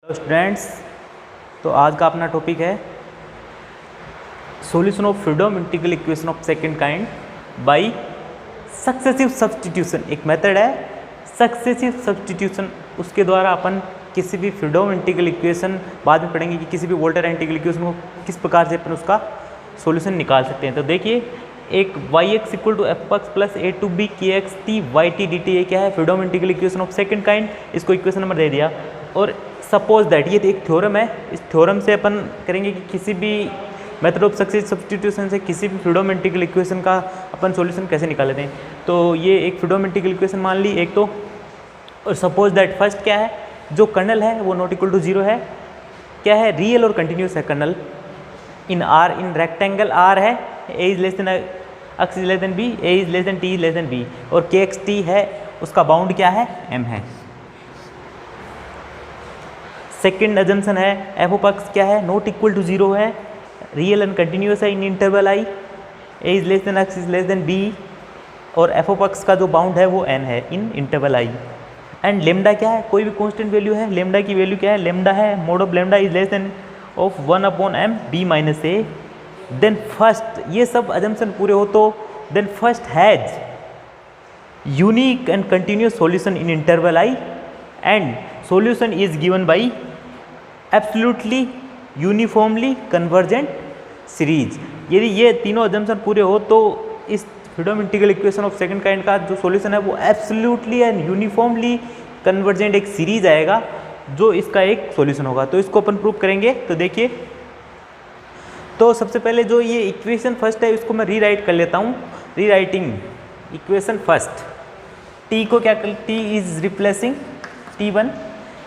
Students, तो आज का अपना टॉपिक है solution of Fredholm integral equation of second kind by successive substitution. एक मेथड है सक्सेसिव सब्स्टिट्यूशन, उसके द्वारा अपन किसी भी फ्रीडम इंटीग्रल इक्वेशन, बाद में पढ़ेंगे कि किसी भी वोल्टर इंटीग्रल इक्वेशन को किस प्रकार से अपन उसका सॉल्यूशन निकाल सकते हैं। तो देखिए, एक y(x = f(x + a to b kxt yt dt) ये क्या है? Freedom integral equation of second kind. इसको इक्वेशन नंबर दे दिया और सपोज दैट ये एक थ्योरम है। इस थ्योरम से अपन करेंगे कि किसी भी मेथड ऑफ सक्सेसिव सब्स्टिट्यूशन से किसी भी फ्रीडम इंटीग्रल इक्वेशन का अपन सॉल्यूशन कैसे निकाल लेते हैं। तो ये एक फ्रीडम इंटीग्रल इक्वेशन मान ली एक तो, और सपोज दैट फर्स्ट क्या है, जो कर्नल है वो नॉट इक्वल टू 0 है। क्या है? रियल और कंटिन्यूस है kernel in R, in rectangle R है, A is less than x is less than B, A is less than T is less than B, और के एक्स टी है, उसका bound क्या है? एम है। Second assumption है f of x क्या है? नॉट इक्वल टू 0 है, रियल एंड कंटिन्यूस है in interval I, a is less than x is less than B, और एफ ऑफ एक्स का जो बाउंड है वो एन है in interval I. And lambda क्या है? कोई भी कांस्टेंट वैल्यू है, लेमडा की वैल्यू क्या है? लेमडा है mod of lambda is less than of 1/m b minus a. Then first, ये सब अजम्पशन पूरे हो तो then first has unique and continuous solution in interval I and solution is given by absolutely uniformly convergent series. यदि ये तीनों assumption पूरे हो तो इस freedom integral equation of second kind का जो सॉल्यूशन है वो एब्सोल्युटली एंड यूनिफॉर्मली कन्वर्जेंट एक सीरीज आएगा जो इसका एक सॉल्यूशन होगा। तो इसको अपन प्रूव करेंगे। तो देखिए, तो सबसे पहले जो ये इक्वेशन फर्स्ट है इसको मैं रीराइट कर लेता हूँ। रीराइटिंग इक्वेशन फर्स्ट, टी को क्या कर, T is replacing t1,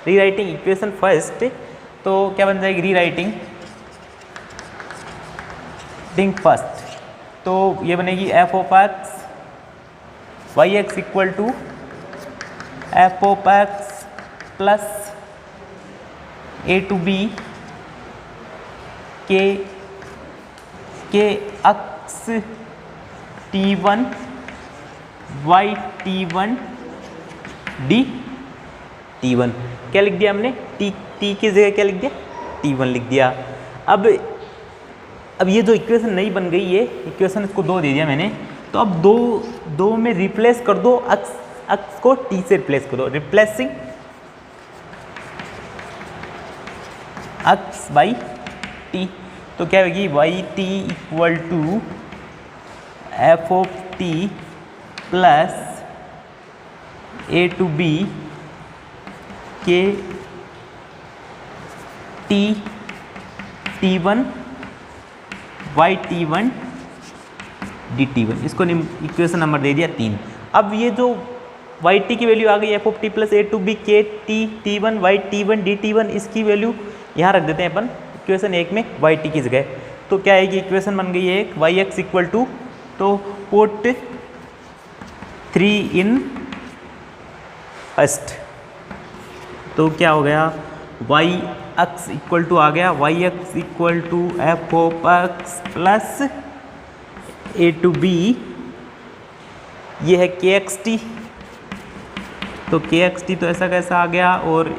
rewriting equation first, तो क्या बन जाएगी? रीराइटिंग थिंग फर्स्ट, तो ये बनेगी f of x y x equal to F of x plus A to B के x t1 y t1 d t1। क्या लिख दिया हमने? टी की जगह क्या लिख दिया? t1 लिख दिया। अब ये जो इक्वेशन नई बन गई है, इक्वेशन इसको 2 दे दिया मैंने, तो अब दो में रिप्लेस कर दो, एक्स को t से रिप्लेस कर दो, रिप्लेसिंग एक्स बाई टी। तो क्या होगी? Y T equal to F of T plus A to B k t1 Y t1 D t1। इसको इक्वेशन नंबर दे दिया 3। अब ये जो वाई टी की वैल्यू आ गई F of T plus A to B k t1 Y t1 D t1, इसकी value यहाँ रख देते हैं अपन इक्वेशन 1 में वाई टी की जगह। तो क्या है कि इक्वेशन बन गई है एक वाई एक्स इक्वल टू, तो पुट 3 इन फर्स्ट, तो क्या हो गया? वाई एक्स इक्वल टू आ गया y x equal to F of x plus A to B, ये है के एक्स टी, तो के एक्स टी तो ऐसा कैसा आ गया, और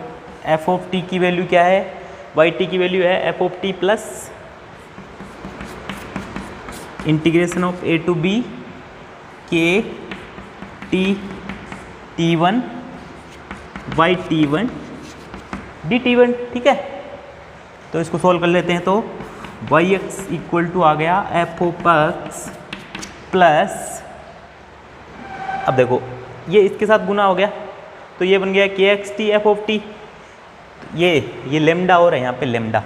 एफ ऑफ टी की वैल्यू क्या है? वाई टी की वैल्यू है f of T plus integration of A to B k t1 Y t1 D t1। ठीक है, तो इसको सॉल्व कर लेते हैं। तो वाई एक्स इक्वल टू आ गया एफ ऑफ एक्स प्लस, अब देखो ये इसके साथ गुना हो गया, तो ये बन गया के x T F of T, ये लेमडा और है यहाँ पे लेमडा,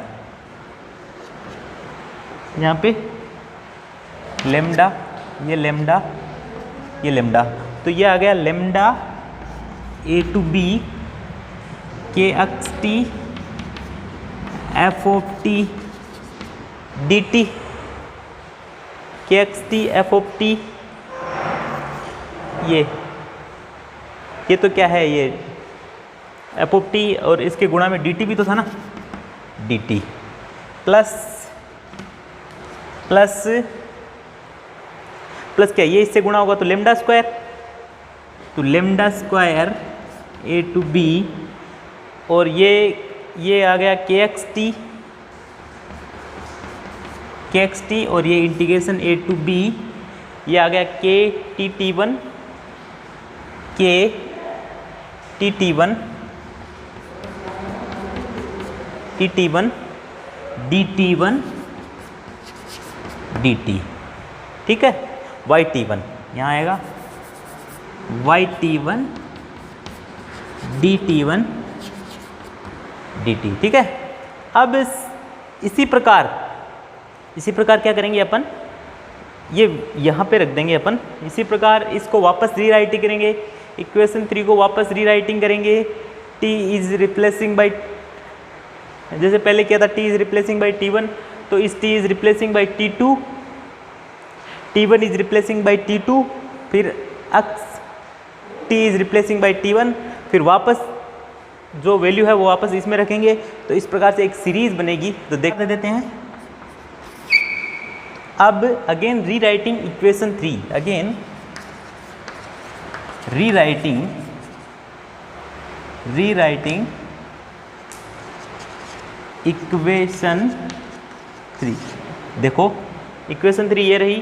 यहाँ पे लेमडा, ये लेमडा, ये लेमडा, तो ये आ गया लेमडा ए टू बी के x T F of T D T, के x T F of T, ये तो क्या है? ये एफ ऑफ टी और इसके गुणा में डी टी भी तो था ना, डी टी प्लस क्या, ये इससे गुणा होगा तो लेमडा स्क्वायर, तो lambda square A to b, और ये ये आ गया के एक्स टी और ये इंटीग्रेशन ए टू बी, ये आ गया के टी वन dt, ठीक है। वाई टी वन यहाँ आएगा, Y T one dt1 dt, ठीक है। अब इसी प्रकार क्या करेंगे अपन, ये यहाँ पे रख देंगे अपन। इसी प्रकार इसको वापस रीराइटिंग करेंगे, इक्वेशन 3 को वापस रीराइटिंग करेंगे। t इज रिप्लेसिंग बाई, जैसे पहले किया था, t is replacing by t1, तो इस t is replacing by t2, t1 is replacing by t2, फिर x t is replacing by t1, फिर वापस जो वैल्यू है वो वापस इसमें रखेंगे। तो इस प्रकार से एक सीरीज बनेगी। तो देख देते हैं। अब again rewriting equation 3, again rewriting equation 3। देखो इक्वेशन 3 ये रही,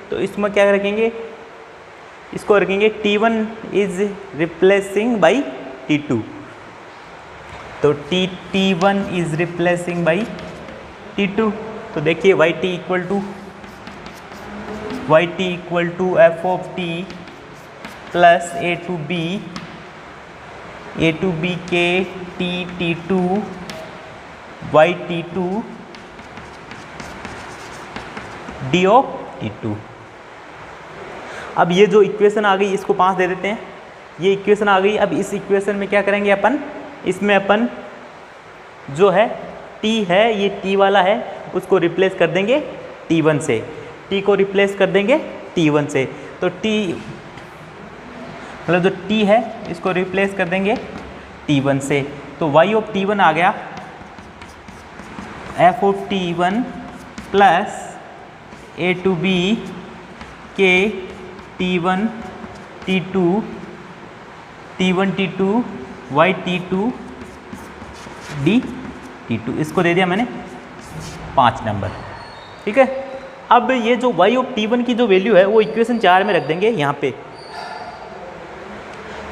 तो इसमें क्या रखेंगे, इसको रखेंगे t1 is replacing by t2, तो t1 is replacing by t2। तो देखिए Y T equal to F of T plus A to B के T two Y T two D of t2। अब ये जो इक्वेशन आ गई इसको 5 दे देते हैं, ये इक्वेशन आ गई। अब इस इक्वेशन में क्या करेंगे अपन, इसमें अपन जो है t है, ये t वाला है, उसको रिप्लेस कर देंगे t1 से, t को रिप्लेस कर देंगे t1 से। तो t मतलब जो t है इसको रिप्लेस कर देंगे t1 से, तो y ऑफ t1 आ गया f of t1 plus A to B k t1 t2 y t2 d t2, इसको दे दिया मैंने 5 नंबर, ठीक है। अब ये जो y ऑफ t1 की जो वैल्यू है वो इक्वेशन 4 में रख देंगे यहाँ पे।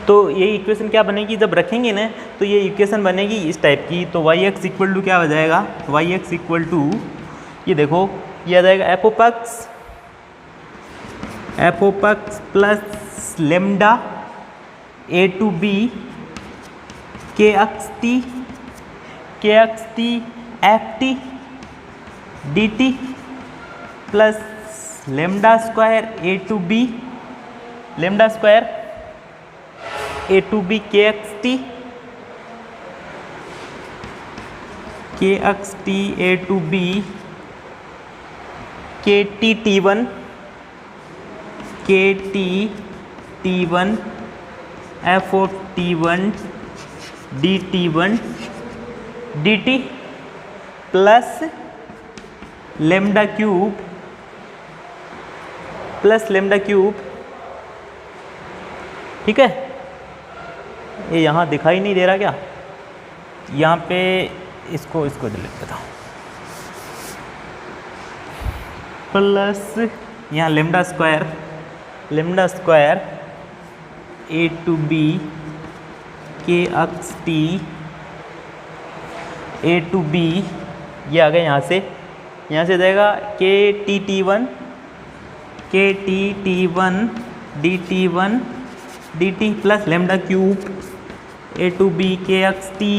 तो ये इक्वेशन क्या बनेगी, जब रखेंगे ना तो ये इक्वेशन बनेगी इस टाइप की। तो वाई एक्स इक्वल टू क्या हो जाएगा, वाई एक्स इक्वल टू, ये देखो ये आ जाएगा F of x plus lambda A to B के x T F T D T plus lambda square A to B lambda square A to B के x T A to B के T one F of t1 dt1 dt plus lambda cube ठीक है। ये यहाँ दिखाई नहीं दे रहा क्या, यहाँ पे इसको डिलीट करता हूँ, प्लस यहाँ lambda square A to B के x T A to B, ये आ गया यहाँ से जाएगा K T one D T plus lambda cube A to B के x T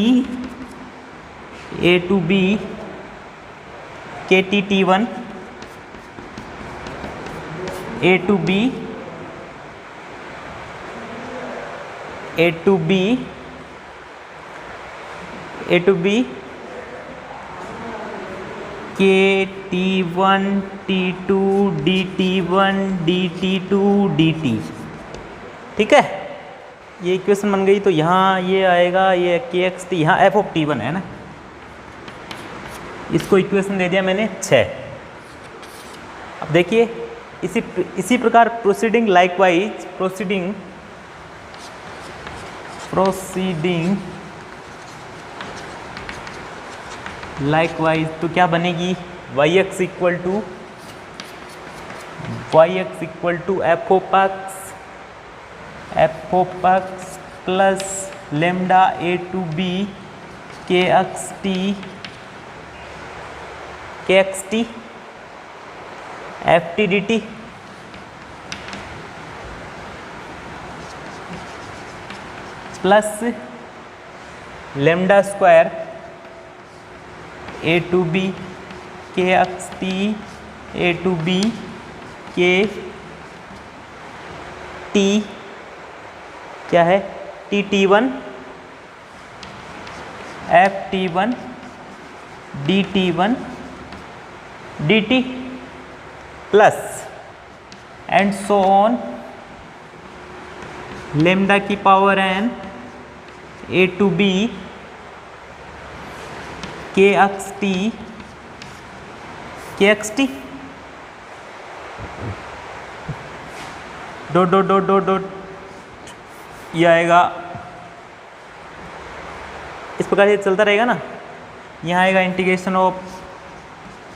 A to B के T one A to B के T one T two D T one D T two D T, ठीक है। ये equation बन गई। तो यहाँ ये आएगा, ये के एक्स टी, यहाँ एफ ऑफ टी वन है ना, इसको इक्वेशन दे दिया मैंने 6। अब देखिए इसी प्रकार प्रोसीडिंग लाइकवाइज प्रोसीडिंग लाइकवाइज तो क्या बनेगी, Y x equal to F of x plus lambda A to B के x T F T D T plus lambda square A to B के x T A to B के T क्या है T T one F T one D T one D T plus and so on lambda की power N A to B के x T dot ये आएगा, इस प्रकार से चलता रहेगा ना। यहाँ आएगा integration of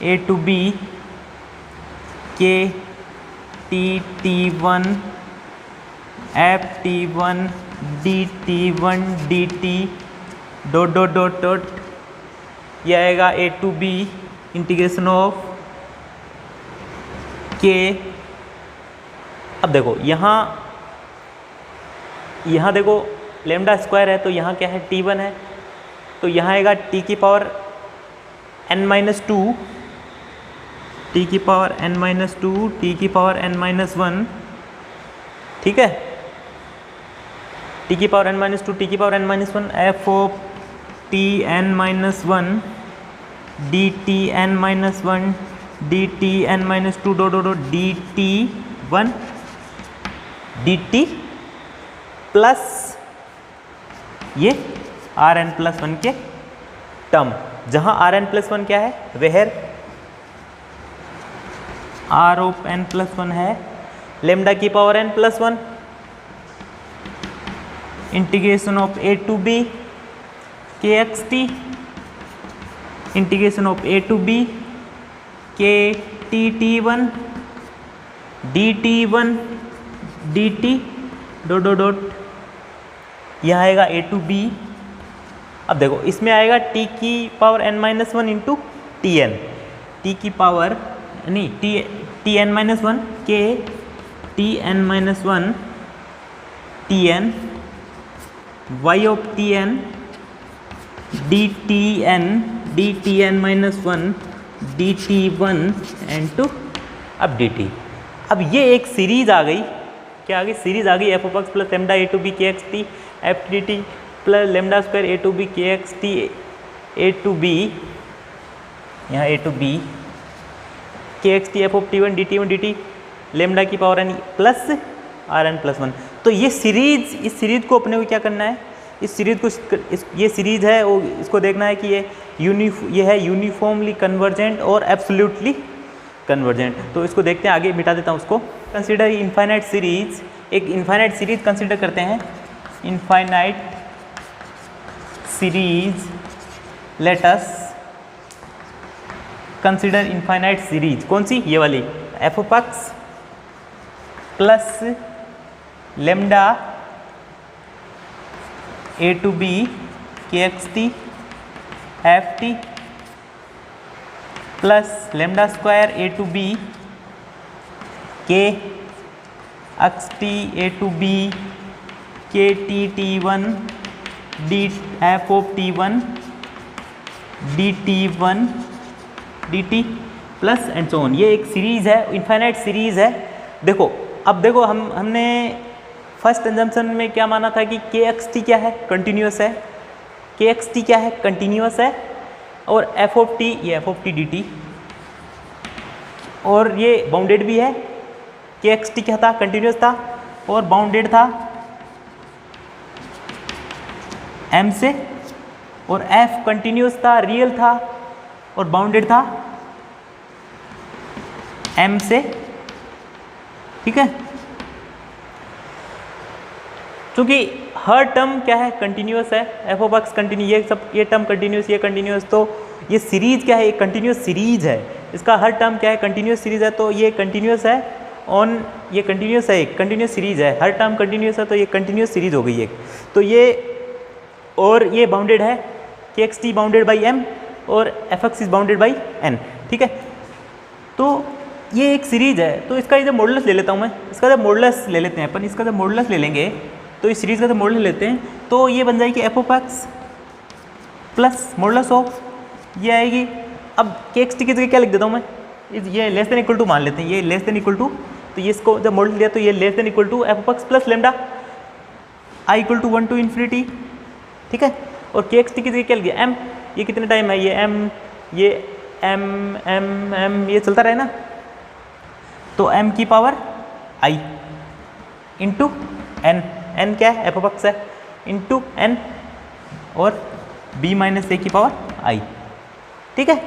A to B के T one F T one D T dot ये आएगा A to B integration of K. अब देखो यहाँ देखो लेमडा स्क्वायर है तो यहाँ क्या है टी वन है, तो यहाँ आएगा टी की power n minus two T की power n minus two T की पावर n माइनस वन, ठीक है, टी की power n minus two T की power n minus one F of T n minus one D T n minus one D T n minus two dot D T one D T plus ये R N plus one के term, जहाँ R N plus one क्या है, where R of N plus one है lambda की power N plus one integration of A to B के x T integration of A to B के T one D T dot यह आएगा A to B. अब देखो इसमें आएगा टी की power n minus one into t n, t की पावर नहीं t n minus one k t n minus one t n y of t n d t n minus one D T one n two अब d t. अब ये एक series आ गई, क्या आ गई, सीरीज आ गई F of x plus lambda A to B के x T F T T plus lambda square A to B के x T A to B, यहाँ ए टू बी के x T F of T one D T lambda की power N plus R N plus one. तो ये series, इस series को अपने को क्या करना है, इस सीरीज को ये सीरीज है वो इसको देखना है कि ये है यूनिफॉर्मली कन्वर्जेंट और एब्सोल्युटली कन्वर्जेंट। तो इसको देखते हैं, आगे मिटा देता हूँ उसको। कंसिडर इनफाइनाइट सीरीज, एक इनफाइनाइट सीरीज कंसिडर करते हैं, infinite series, let us consider infinite series, कौन सी, ये वाली, F of x plus lambda A to B के x T F T plus lambda square A to B के x T A to B के T one D F of T one D T plus and so on. ये एक series है, infinite series है। देखो अब देखो हमने फर्स्ट एग्जाम्पशन में क्या माना था कि के एक्स टी क्या है, कंटिन्यूस है, के एक्स टी क्या है, कंटिन्यूस है, और एफ ऑफ टी, ये F of T D T, और ये बाउंडेड भी है। के एक्स टी क्या था, कंटिन्यूस था और बाउंडेड था एम से, और एफ कंटिन्यूस था, रियल था और बाउंडेड था एम से, ठीक है। क्योंकि हर टर्म क्या है, कंटिन्यूस है, एफ ऑफ एक्स कंटिन्यू, ये सब ये टर्म कंटिन्यूस, ये कंटिन्यूस, तो ये सीरीज क्या है, एक कंटिन्यूस सीरीज है, इसका हर टर्म क्या है, कंटिन्यूस सीरीज है, तो ये कंटिन्यूस है ऑन, ये कंटिन्यूस है, एक कंटिन्यूस सीरीज है, हर टर्म कंटिन्यूस है, तो ये कंटिन्यूस सीरीज हो गई एक। तो ये और ये बाउंडेड है कि X T bounded by M और F X is bounded by N, ठीक है। तो ये एक सीरीज है, तो इसका इधर मॉडुलस ले लेता हूँ मैं, इसका जब मॉडुलस ले लेते हैं अपन, इसका जब मॉडुलस ले लेंगे तो इस सीरीज का जब मॉडुलस लेते हैं तो ये बन जाएगी F of x plus modulus of ये आएगी। अब के एक्स टी की जगह क्या लिख देता हूँ मैं, ये लेस देन इक्वल टू मान लेते हैं, ये लेस देन इक्वल टू, तो ये इसको जब मॉडुलस लिया तो ये less than equal to F of x plus lambda i equal to 1 to infinity, ठीक है। और के एक्स टी की जगह क्या लिख दिया एम, ये कितने टाइम है, ये एम, ये एम एम एम ये चलता रहे ना, तो एम की पावर आई इंटू एन, एन क्या है एफ ऑफ एक्स है, इंटू एन और बी माइनस ए की पावर आई, ठीक है।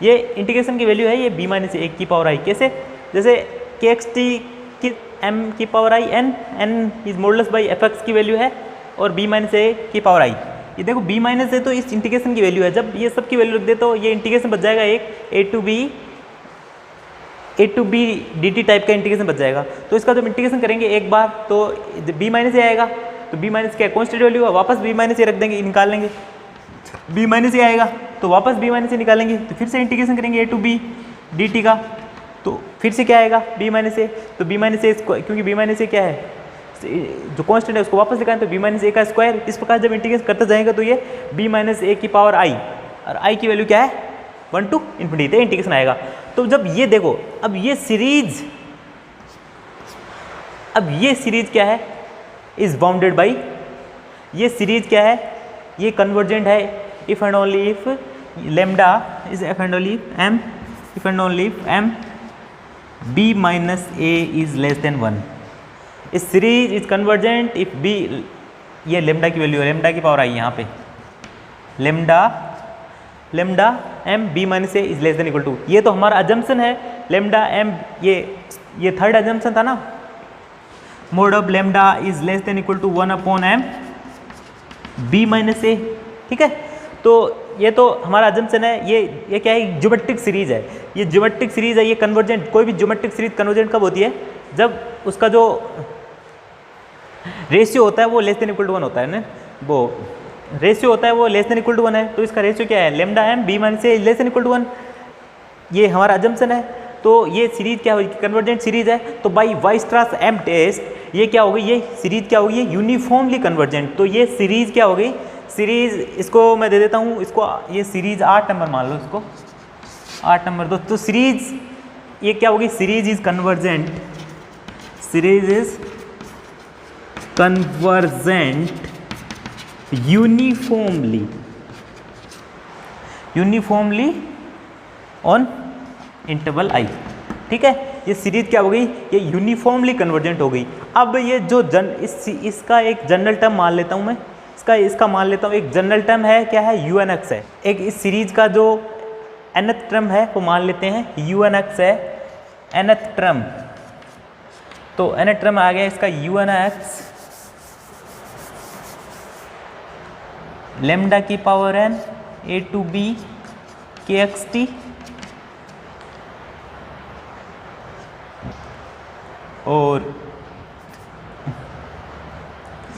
ये इंटीग्रेशन की वैल्यू है, ये बी माइनस ए की पावर आई, कैसे, जैसे के एक्स टी की एम की power i n, n is modulus by f x की वैल्यू है और बी माइनस ए की पावर आई। ये देखो बी माइनस ए तो इस इंटीग्रेशन की वैल्यू है, जब ये सब की वैल्यू रख दे तो ये इंटीग्रेशन बच जाएगा एक A to B D T type का इंटीग्रेशन बच जाएगा। तो इसका जब इंटीग्रेशन करेंगे एक बार तो बी माइनस ए आएगा, तो बी माइनस क्या कॉन्स्टेंट वैल्यू है, वापस बी माइनस ए रख देंगे, निकाल लेंगे, बी माइनस ए आएगा तो वापस बी माइनस ए निकालेंगे, तो फिर से इंटीग्रेशन करेंगे ए टू बी डी टी का, तो फिर से क्या आएगा बी माइनस ए, तो बी माइनस ए क्योंकि बी माइनस ए क्या है जो कांस्टेंट है उसको वापस लिखाएं, तो बी माइनस ए का स्क्वायर। इस प्रकार जब इंटीग्रेशन करते जाएंगे तो ये बी माइनस ए की पावर आई, और आई की वैल्यू क्या है 1 to इन्फिनिटी, इंटीग्रेशन आएगा। तो जब ये देखो अब ये सीरीज क्या है, इज बाउंडेड बाई, ये सीरीज क्या है, ये कन्वर्जेंट है if and only if lambda is if and only m, if and only if m B minus a is less than 1। इस series is convergent if b, ये lambda की value है, lambda की power i यहाँ पे, lambda m B minus a is less than equal to, ये तो हमारा अजम्पशन है, लेमडा एम, ये थर्ड अजम्पशन था ना, mod of lambda is less than equal to 1 upon M B minus A, ठीक है। तो ये तो हमारा अजम्पशन है, ये क्या है, ज्योमेट्रिक सीरीज है, ये ज्योमेट्रिक सीरीज है, ये कन्वर्जेंट, कोई भी ज्योमेट्रिक सीरीज कन्वर्जेंट कब होती है, जब उसका जो रेशियो होता है वो लेस देन इक्वल टू 1 होता है ना, वो रेशियो होता है वो लेस देन इक्वल टू 1 है, तो इसका रेशियो क्या है, lambda m B minus a less than equal to 1, ये हमारा अजम्पशन है। तो ये सीरीज क्या होगी, कन्वर्जेंट सीरीज है, तो बाई वाइस्ट्रास एम टेस्ट ये क्या होगी, ये सीरीज क्या होगी, ये यूनिफॉर्मली कन्वर्जेंट। तो ये सीरीज क्या होगी, सीरीज इसको मैं दे देता हूँ, इसको ये सीरीज 8 नंबर मान लो, इसको 8 नंबर दो, तो सीरीज ये क्या होगी, series is convergent, series is convergent uniformly on interval I, ठीक है। ये सीरीज क्या हो गई, ये यूनिफॉर्मली कन्वर्जेंट हो गई। अब ये जो इसका एक जनरल टर्म मान लेता हूँ मैं, इसका मान लेता हूँ एक जनरल टर्म है, क्या है, यू एन एक्स है। एक इस सीरीज का जो nth टर्म है वो मान लेते हैं यू एन एक्स है, nth टर्म, तो nth टर्म आ गया इसका यू एन एक्स लेमडा की power n a to B के एक्स टी और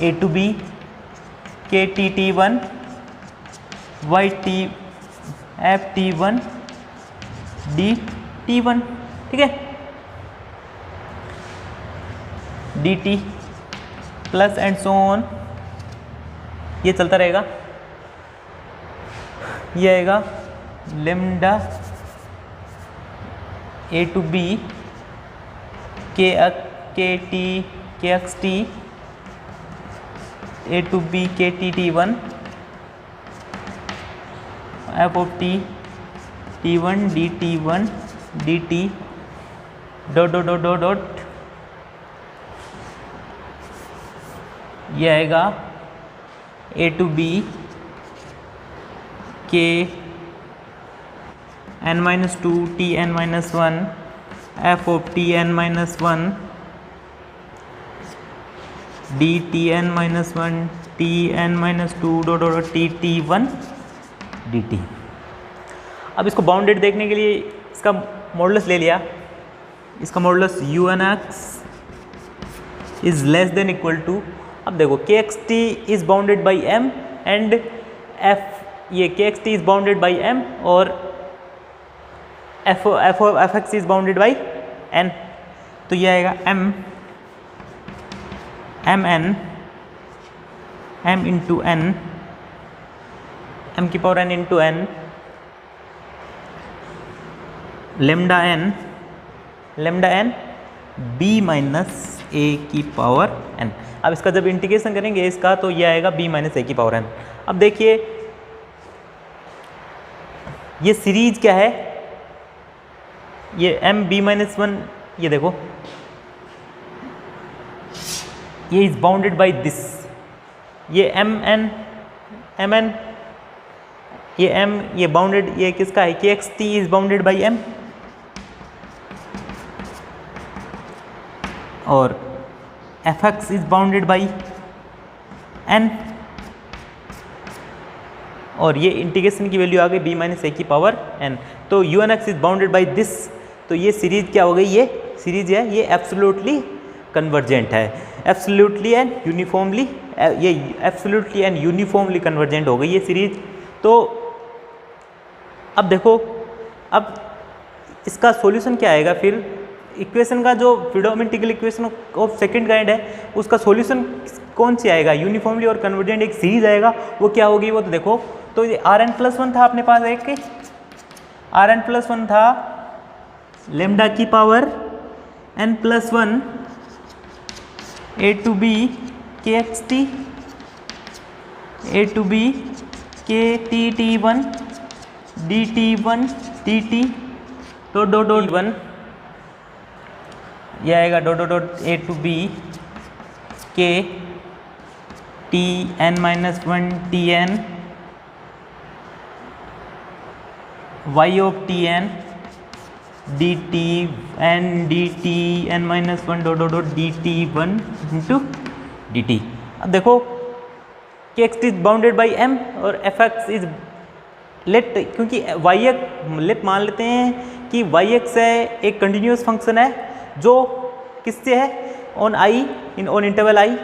ए टू बी के t t 1 y t F t 1 d t 1, ठीक है, d T plus and so on, ये चलता रहेगा। ये आएगा लेमडा ए टू बी के टी के x T A to B के t t 1 F of T t 1 d T dot dot dot dot dot, ये आएगा ए टू बी के n minus 2 T n minus 1 F of T n minus 1 d T n minus 1 T n minus 2 dot dot T t 1 d t, अब इसको bounded देखने के लिए इसका modulus ले लिया, इसका modulus un(x) is less than equal to, अब देखो kxt is bounded by m and ये kxt is bounded by m और fx is bounded by n, तो ये आएगा m इंटू n, m की power n into n, lambda n b minus a की power n। अब इसका जब इंटीग्रेशन करेंगे इसका तो ये आएगा b माइनस a की पावर n। अब देखिए ये सीरीज क्या है, ये m b माइनस 1, ये देखो ये इज बाउंडेड बाई दिस, ये mn ये m ये बाउंडेड, ये किसका है, kxt is bounded by m और fx is bounded by n, और ये इंटीग्रेशन की वैल्यू आ गई b माइनस a की पावर n। तो un(x) is bounded by this, तो ये सीरीज क्या हो गई, ये सीरीज है ये एब्सोल्युटली कन्वर्जेंट है, एब्सोल्युटली एंड यूनिफॉर्मली, ये एब्सोल्युटली एंड यूनिफॉर्मली कन्वर्जेंट हो गई ये सीरीज। तो अब देखो, अब इसका सॉल्यूशन क्या आएगा, फिर इक्वेशन का जो freedom integral equation of second kind है उसका सॉल्यूशन कौन सी आएगा, यूनिफॉर्मली और कन्वर्जेंट एक सीरीज आएगा, वो क्या होगी, वो तो देखो, तो ये Rn+1 था अपने पास, एक Rn+1 था लेमडा की power n+1 a to b kxt a to b kt(t1) dt1 dt dot 1, यह आएगा dot a to b k tn-1 tn y of tn dt n dt n-1 dot dt1 into dt। अब देखो kxt is bounded by m और fx is late, क्योंकि late मान लेते हैं कि yx है एक कंटिन्यूस फंक्शन है जो किससे है, on i in on interval i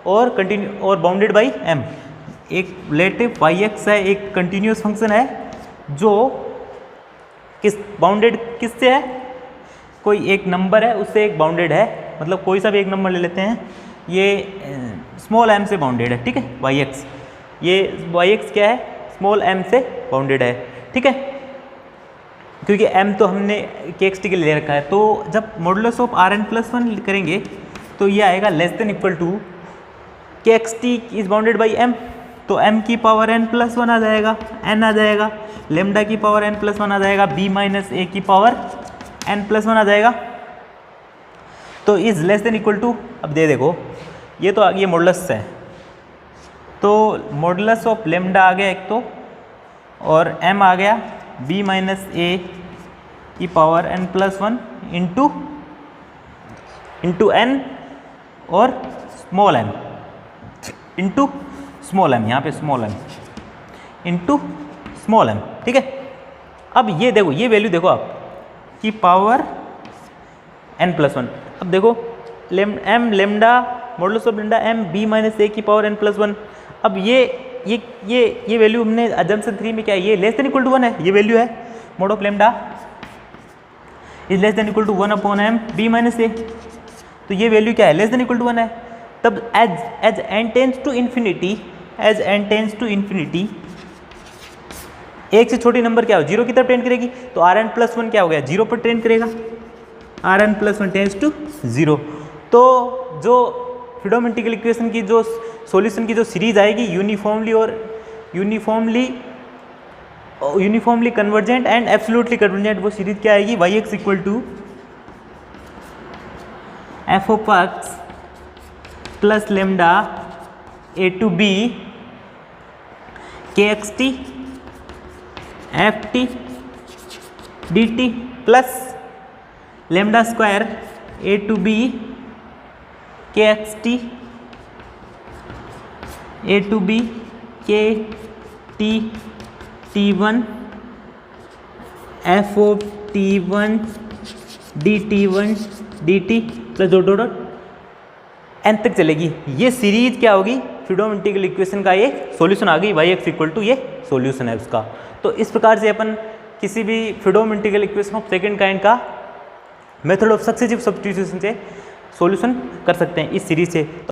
और कंटिन्यू और बाउंडेड बाई m। एक लेट yx है एक कंटिन्यूस फंक्शन है जो किस बाउंडेड किससे है, कोई एक नंबर है उससे एक बाउंडेड है, मतलब कोई सा भी एक नंबर ले लेते हैं, ये स्मॉल m से बाउंडेड है, ठीक है yx, ये yx क्या है, स्मॉल m से बाउंडेड है, ठीक है, क्योंकि m तो हमने kxt के लिए ले रखा है। तो जब मॉडुलस ऑफ Rn+1 करेंगे तो ये आएगा less than equal to kxt is bounded by m, तो m की पावर n+1 आ जाएगा, n आ जाएगा, लेमडा की पावर n+1 आ जाएगा, b माइनस a की पावर n+1 आ जाएगा, तो is less than equal to, अब देखो ये तो ये मॉडुलस है, तो मॉडुलस ऑफ लेमडा आ गया एक तो, और m आ गया b माइनस a की पावर n+1 इंटू n और small m into small m, यहाँ पे small m into small m, ठीक है। अब ये देखो, ये वैल्यू देखो आप की पावर n+1, अब देखो m lambda modulus of lambda m b minus a की पावर n+1, अब ये वैल्यू हमने अजम्पशन 3 में क्या है, ये लेस देन इक्वल टू 1 है, ये वैल्यू है mod of lambda is less than equal to 1 upon m b minus a, तो ये वैल्यू क्या है, लेस देन इक्वल टू 1 है। तब as n tends to infinity, एक से छोटी नंबर क्या हो, 0 की तरफ टेंड करेगी, तो Rn+1 क्या हो गया, 0 पर टेंड करेगा, Rn+1 टेंस टू 0। तो जो फ्रीडम इंटीग्रल इक्वेशन की जो सॉल्यूशन की जो सीरीज आएगी uniformly convergent and absolutely convergent, वो सीरीज क्या आएगी, yx equal to f of x plus lambda a to b kxt ft dt plus lambda square a to b kxt a to b kt t1 f of t1 dt1 dt plus dot dot n तक चलेगी। ये series क्या होगी, freedom integral equation का एक solution आ गई, Y x equal to ये solution है उसका। तो इस प्रकार से अपन किसी भी freedom integral equation of second kind का मेथड ऑफ सक्सेसिव सब्स्टिट्यूशन से सॉल्यूशन कर सकते हैं इस सीरीज से।